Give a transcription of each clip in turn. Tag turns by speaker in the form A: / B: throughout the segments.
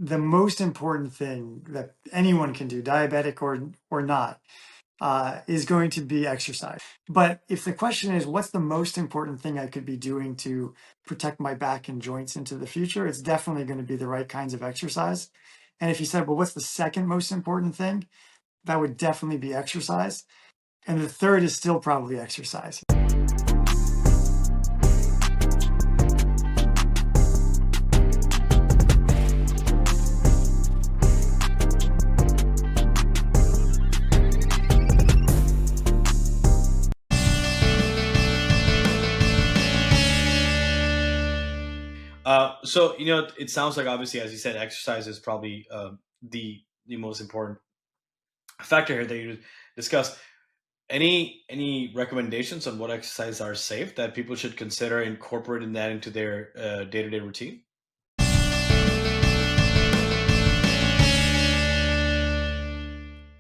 A: the most important thing that anyone can do, diabetic or not, is going to be exercise. But if the question is, what's the most important thing I could be doing to protect my back and joints into the future? It's definitely going to be the right kinds of exercise. And if you said, well, what's the second most important thing? That would definitely be exercise. And the third is still probably exercise.
B: So it sounds like, obviously, as you said, exercise is probably the most important factor here that you discussed. Any recommendations on what exercises are safe that people should consider incorporating that into their day-to-day routine?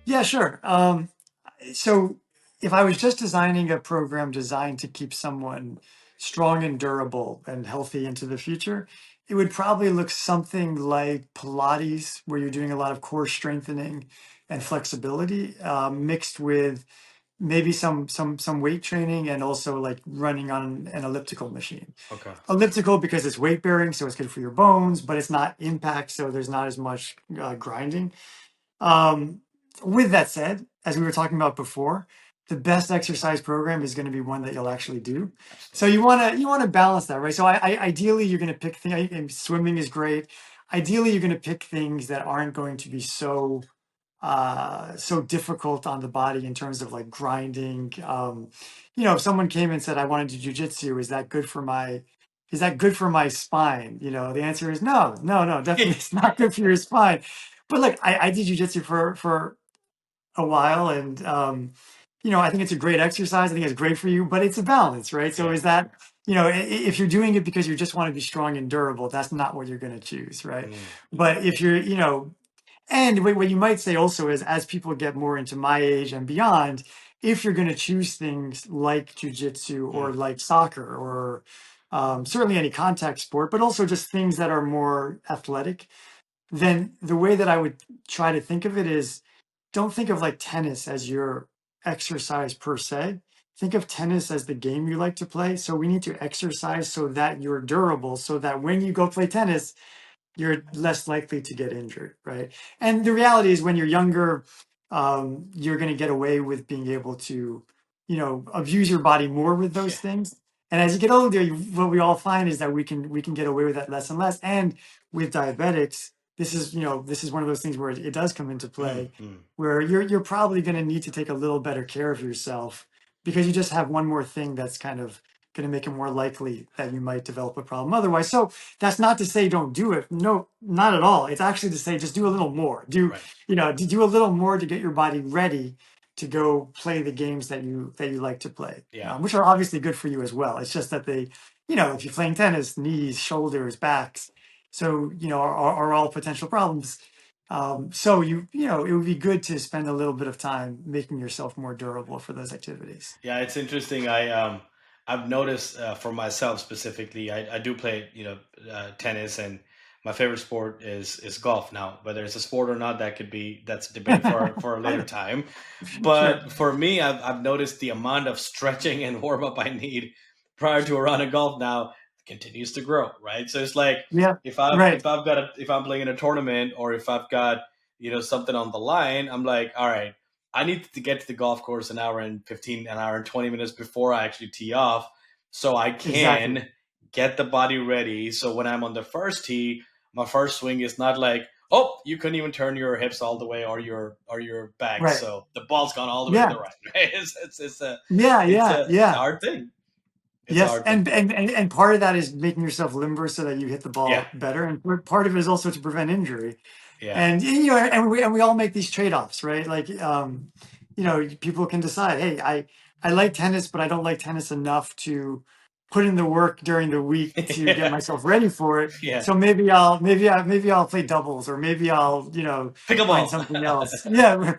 A: Yeah, sure. So if I was just designing a program designed to keep someone strong and durable and healthy into the future, it would probably look something like Pilates, where you're doing a lot of core strengthening and flexibility, mixed with maybe some weight training and also like running on an elliptical machine.
B: Okay.
A: Elliptical because it's weight bearing, so it's good for your bones, but it's not impact, so there's not as much grinding. Um, with that said, as we were talking about before, the best exercise program is going to be one that you'll actually do. So
B: Absolutely.
A: you want to balance that, right? So ideally you're going to pick things. And swimming is great. Ideally, you're going to pick things that aren't going to be so difficult on the body in terms of like grinding. If someone came and said, I want to do jujitsu, is that good for my spine? The answer is no, no, no, definitely it's not good for your spine. But like I did jujitsu for a while, and I think it's a great exercise. I think it's great for you, but it's a balance, right? So
B: Yeah.
A: is that, if you're doing it because you just want to be strong and durable, that's not what you're going to choose, right?
B: Mm.
A: But if you're, and what you might say also is, as people get more into my age and beyond, if you're going to choose things like jujitsu or
B: Mm.
A: like soccer or certainly any contact sport, but also just things that are more athletic, then the way that I would try to think of it is, don't think of like tennis as your exercise per se. Think of tennis as the game you like to play. So we need to exercise so that you're durable, so that when you go play tennis, you're less likely to get injured, right? And the reality is, when you're younger, you're going to get away with being able to, abuse your body more with those
B: Yeah.
A: things. And as you get older, what we all find is that we can get away with that less and less. And with diabetics, this is one of those things where it does come into
B: Mm.
A: play,
B: Mm.
A: where you're probably going to need to take a little better care of yourself, because you just have one more thing that's kind of going to make it more likely that you might develop a problem otherwise. So that's not to say don't do it. No, not at all. It's actually to say just do a little more.
B: Right.
A: Do a little more to get your body ready to go play the games that you like to play,
B: Yeah.
A: which are obviously good for you as well. It's just that if you're playing tennis, knees, shoulders, backs, so are all potential problems. So it would be good to spend a little bit of time making yourself more durable for those activities.
B: Yeah, it's interesting. I've noticed, for myself specifically, I do play tennis, and my favorite sport is golf. Now, whether it's a sport or not, that's a debate for a later time.
A: Sure.
B: But for me, I've noticed the amount of stretching and warm up I need prior to a round of golf now continues to grow. Right, so it's like,
A: Yeah.
B: if I've
A: Right.
B: if I've got if I'm playing in a tournament, or if I've got something on the line, I'm like, all right, I need to get to the golf course an hour and 20 minutes before I actually tee off, so I
A: Exactly.
B: can get the body ready. So when I'm on the first tee, my first swing is not like, oh, you couldn't even turn your hips all the way, or your back,
A: Right.
B: so the ball's gone all the way to
A: Yeah.
B: the right. Right?
A: Yeah.
B: It's
A: Yeah.
B: a it's a
A: Yeah.
B: hard thing. It's a
A: Yes,
B: hard thing.
A: and part of that is making yourself limber so that you hit the
B: Yeah,
A: ball better, and part of it is also to prevent injury.
B: yeah.
A: And we all make these trade-offs, right? Like, people can decide, hey, I like tennis, but I don't like tennis enough to put in the work during the week to get
B: Yeah,
A: myself ready for it.
B: yeah.
A: So maybe I'll play doubles, or maybe I'll find
B: Pickleball.
A: something else. Yeah,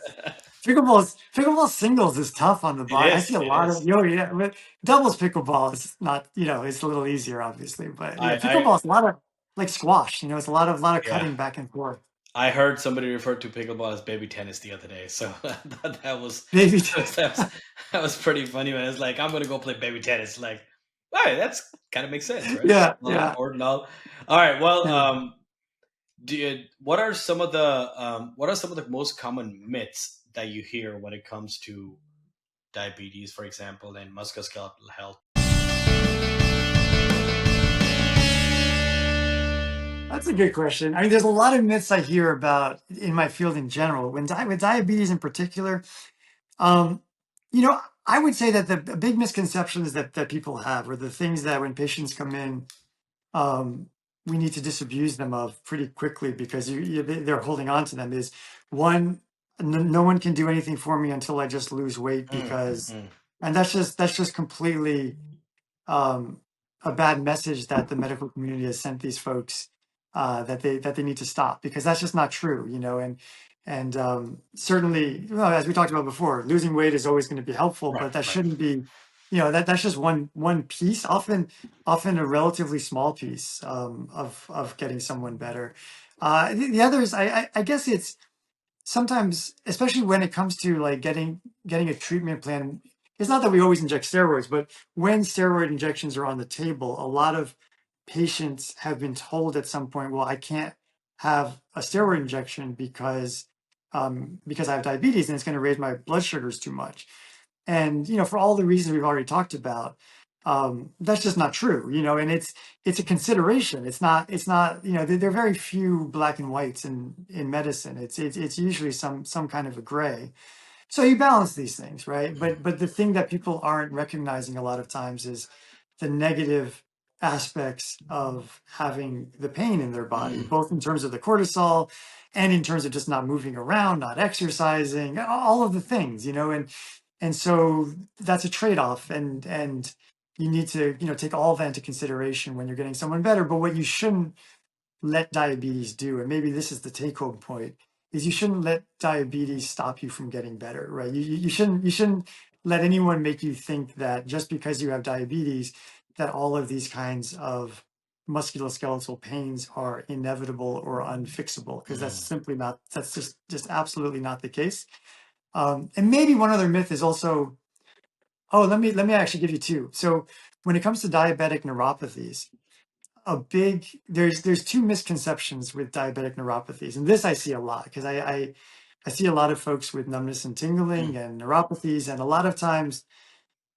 A: pickleball singles is tough on the
B: It
A: body. I see
B: is.
A: a
B: It
A: lot of
B: is.
A: yeah, but doubles pickleball is not, it's a little easier, obviously, but
B: I
A: pickleball is a lot of. like squash. You know, it's a lot of
B: Yeah.
A: cutting back and forth.
B: I heard somebody refer to pickleball as baby tennis the other day, so that was
A: Maybe.
B: that was that was pretty funny. Man, it's like I'm gonna go play baby tennis. Like, right, that's kind of makes sense, right?
A: Yeah,
B: Smaller
A: yeah,
B: court and all. All right. Well,
A: yeah.
B: what are some of the most common myths that you hear when it comes to diabetes, for example, and musculoskeletal health?
A: That's a good question. I mean, there's a lot of myths I hear about in my field in general. With diabetes in particular, um, I would say that the big misconceptions that people have, or the things that when patients come in, um, we need to disabuse them of pretty quickly because they're holding on to them. Is one, no one can do anything for me until I just lose weight
B: Mm,
A: because,
B: mm,
A: and that's just completely um, a bad message that the medical community has sent these folks, that they need to stop, because that's just not true, and certainly, as we talked about before, losing weight is always going to be helpful,
B: right,
A: but that
B: right.
A: shouldn't be, that's just one piece, often a relatively small piece, of getting someone better. The others, I guess it's sometimes, especially when it comes to like getting a treatment plan, it's not that we always inject steroids, but when steroid injections are on the table, a lot of patients have been told at some point, well, I can't have a steroid injection because I have diabetes and it's going to raise my blood sugars too much. And for all the reasons we've already talked about, that's just not true. And it's a consideration. It's not there are very few black and whites in medicine. It's usually some kind of a gray. So you balance these things, right?
B: Mm,
A: But the thing that people aren't recognizing a lot of times is the negative aspects of having the pain in their body,
B: mm,
A: both in terms of the cortisol and in terms of just not moving around, not exercising, all of the things, and so that's a trade-off, and you need to take all of that into consideration when you're getting someone better. But what you shouldn't let diabetes do, and maybe this is the take-home point, is you shouldn't let diabetes stop you from getting better, right? You shouldn't let anyone make you think that just because you have diabetes, that all of these kinds of musculoskeletal pains are inevitable or unfixable, because that's
B: mm,
A: simply not, that's just absolutely not the case. And maybe one other myth is also, oh, let me actually give you two. So when it comes to diabetic neuropathies, there's two misconceptions with diabetic neuropathies, and this I see a lot because I see a lot of folks with numbness and
B: mm,
A: tingling and neuropathies, and a lot of times,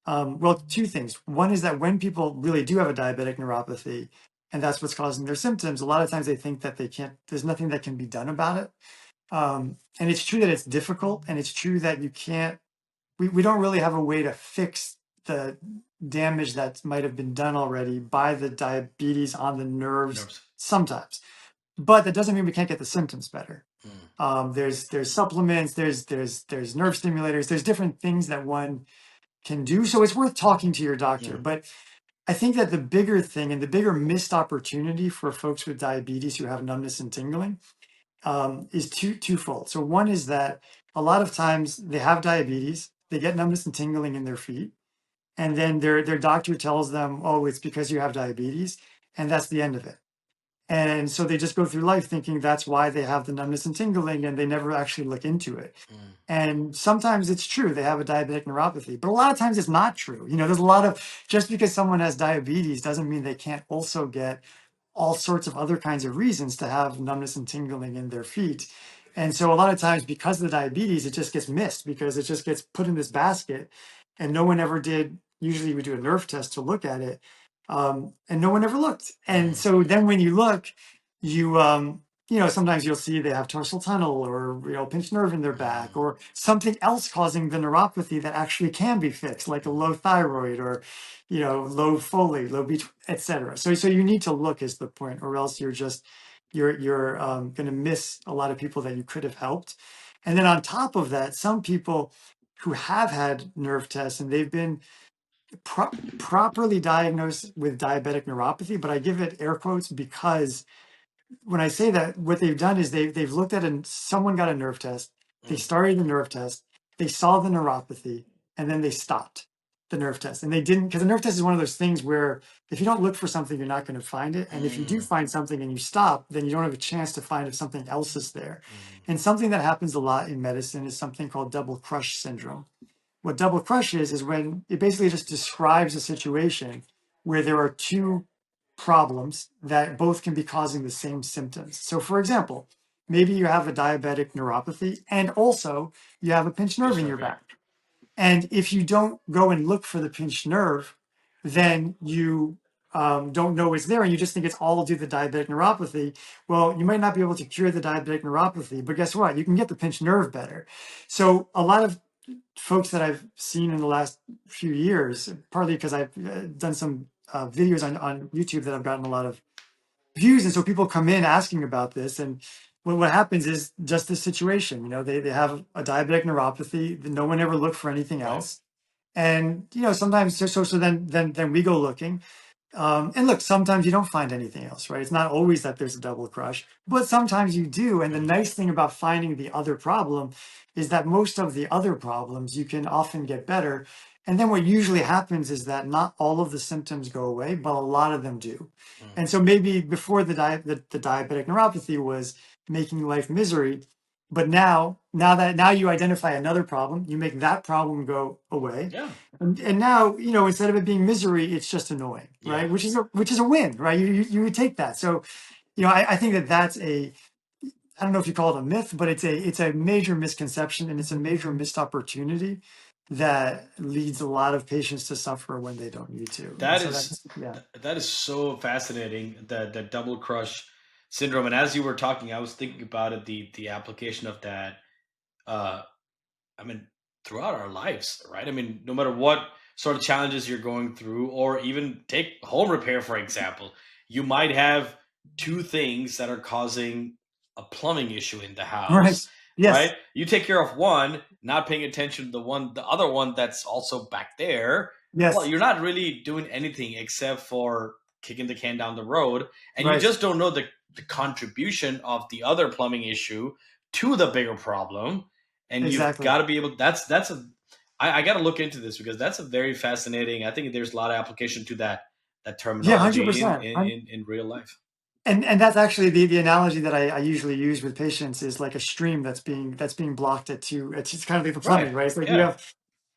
A: well, two things. One is that when people really do have a diabetic neuropathy, and that's what's causing their symptoms, a lot of times they think that they can't, there's nothing that can be done about it. And it's true that it's difficult, and it's true that you can't, we don't really have a way to fix the damage that might have been done already by the diabetes on the nerves
B: nerves.
A: sometimes. But that doesn't mean we can't get the symptoms better.
B: Mm,
A: There's supplements, there's nerve stimulators, there's different things that one can do. So it's worth talking to your doctor.
B: mm,
A: But I think that the bigger thing and the bigger missed opportunity for folks with diabetes who have numbness and tingling, is twofold. So one is that a lot of times they have diabetes, they get numbness and tingling in their feet, and then their doctor tells them, "Oh, it's because you have diabetes," and that's the end of it. And so they just go through life thinking that's why they have the numbness and tingling, and they never actually look into it.
B: mm,
A: And sometimes it's true they have a diabetic neuropathy, but a lot of times it's not true. There's a lot of, just because someone has diabetes doesn't mean they can't also get all sorts of other kinds of reasons to have numbness and tingling in their feet. And so a lot of times, because of the diabetes, it just gets missed because it just gets put in this basket, and no one ever did. Usually we do a nerve test to look at it, and no one ever looked. And
B: mm,
A: so then when you look, you sometimes you'll see they have tarsal tunnel, or pinched nerve in their back,
B: mm,
A: or something else causing the neuropathy that actually can be fixed, like a low thyroid, or low folate, low B, etc. So you need to look, is the point, or else you're going to miss a lot of people that you could have helped. And then on top of that, some people who have had nerve tests and they've been properly diagnosed with diabetic neuropathy, but I give it air quotes because when I say that, what they've done is they've looked at, and someone got a nerve test, they
B: mm,
A: started the nerve test, they saw the neuropathy, and then they stopped. the nerve test, and they didn't, because the nerve test is one of those things where if you don't look for something, you're not going to find it. And if you do
B: Mm,
A: find something and you stop, then you don't have a chance to find if something else is there.
B: mm.
A: And something that happens a lot in medicine is something called double crush syndrome. What double crush is when it basically just describes a situation where there are two problems that both can be causing the same symptoms. So, for example, maybe you have a diabetic neuropathy and also you have a pinched nerve
B: Pinched
A: in
B: nerve,
A: your
B: yeah.
A: back. And if you don't go and look for the pinched nerve, then you don't know it's there and you just think it's all due to diabetic neuropathy. Well, you might not be able to cure the diabetic neuropathy, but guess what? You can get the pinched nerve better. So a lot of folks that I've seen in the last few years, partly because I've done some videos on YouTube that I've gotten a lot of views. And so people come in asking about this. And what happens is just this situation, they have a diabetic neuropathy, no one ever looked for anything
B: Right.
A: else. And, sometimes, so then we go looking. And look, sometimes you don't find anything else, right? It's not always that there's a double crush, but sometimes you do. And the
B: Mm,
A: nice thing about finding the other problem is that most of the other problems you can often get better. And then what usually happens is that not all of the symptoms go away, but a lot of them do.
B: mm.
A: And so maybe before the diabetic neuropathy was making life misery, but now you identify another problem, you make that problem go away,
B: Yeah.
A: and now instead of it being misery, it's just annoying,
B: Yeah.
A: right? Which is a win, right? You would take that. So I think that's I don't know if you call it a myth, but it's a major misconception and it's a major missed opportunity that leads a lot of patients to suffer when they don't need to. And
B: That
A: so
B: is
A: that's yeah.
B: that is so fascinating, the double crush syndrome. And as you were talking, I was thinking about it, the application of that. Uh, I mean, throughout our lives, right? I mean, no matter what sort of challenges you're going through, or even take home repair, for example, you might have two things that are causing a plumbing issue in the
A: Right.
B: house, right?
A: Yes.
B: You take care of one, not paying attention to the other one that's also back there. Well,
A: Yes.
B: you're not really doing anything except for kicking the can down the road, and you
A: Right.
B: just don't know the contribution of the other plumbing issue to the bigger problem. And you've
A: Exactly.
B: got to be able, that's a I got to look into this because that's a very fascinating. I think there's a lot of application to that
A: Yeah, one hundred
B: terminology in
A: percent.
B: in real life.
A: And that's actually the analogy that I usually use with patients is like a stream that's being blocked at two. It's just kind of like the
B: Right.
A: plumbing, right? It's like you
B: Yeah.
A: have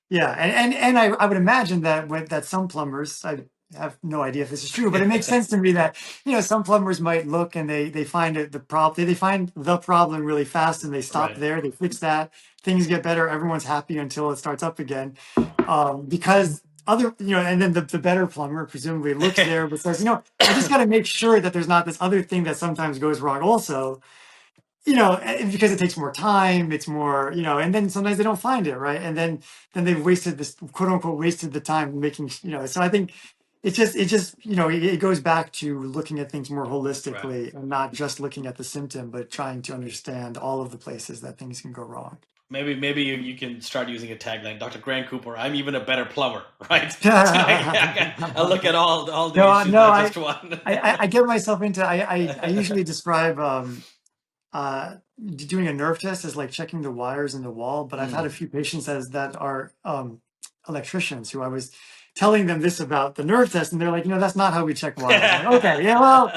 A: yeah, and I would imagine that some plumbers, I have no idea if this is true, but it makes sense to me that some plumbers might look and they find it the problem they find the problem really fast and they stop
B: Right.
A: there, they fix that, things get better, everyone's happy until it starts up again, because other and then the better plumber presumably looks there but says I just got to make sure that there's not this other thing that sometimes goes wrong also, because it takes more time, it's more, and then sometimes they don't find it, right? And then they've wasted this quote unquote wasted the time making, so I think it goes back to looking at things more
B: Right.
A: holistically and not just looking at the symptom, but trying to understand all of the places that things can go wrong.
B: Maybe you can start using a tagline, Dr. Grant Cooper. I'm even a better plumber, right? So I look at all the
A: No,
B: issues,
A: no,
B: not
A: I,
B: just one.
A: I, I I get myself into, I usually describe, doing a nerve test is like checking the wires in the wall. But I've had a
B: Mm.
A: few patients that are electricians who I was telling them this about the nerve test, and they're like, that's not how we check wires. I'm like, okay, yeah, well,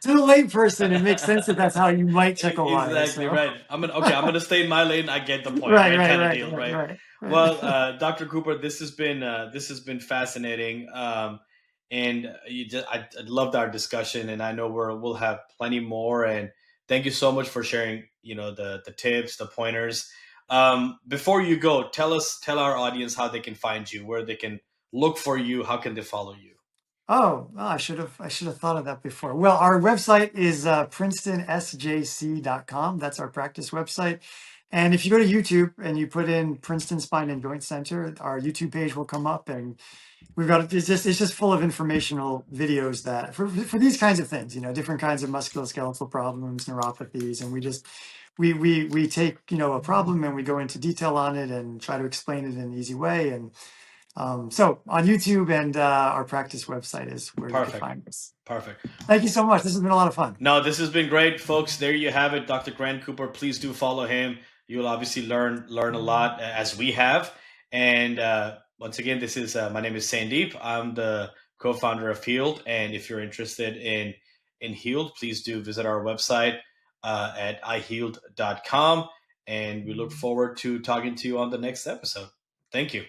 A: to the lay person, it makes sense that that's how you might check a wire.
B: Exactly
A: So,
B: right. I'm gonna stay in my lane. I get the point,
A: right,
B: right?
A: right,
B: Kind of
A: right,
B: deal,
A: right,
B: right?
A: right, right.
B: Well, Dr. Cooper, this has been fascinating, and I loved our discussion, and I know we'll have plenty more. And thank you so much for sharing, the tips, the pointers. Before you go, tell our audience how they can find you, where they can look for you, how can they follow you.
A: Oh, I should have thought of that before. Well, our website is princetonsjc.com. That's our practice website. And if you go to YouTube and you put in Princeton Spine and Joint Center, our YouTube page will come up, and we've got it's just full of informational videos that for these kinds of things, different kinds of musculoskeletal problems, neuropathies, and we take a problem and we go into detail on it and try to explain it in an easy way. And so on YouTube and our practice website is where you can
B: Perfect.
A: find us.
B: Perfect.
A: Thank you so much. This has been a lot of fun.
B: No, this has been great, folks. There you have it, Dr. Grant Cooper. Please do follow him. You'll obviously learn a lot as we have. And once again, this is my name is Sandeep. I'm the co-founder of Heald, and if you're interested in Heald, please do visit our website at iheald.com, and we look forward to talking to you on the next episode. Thank you.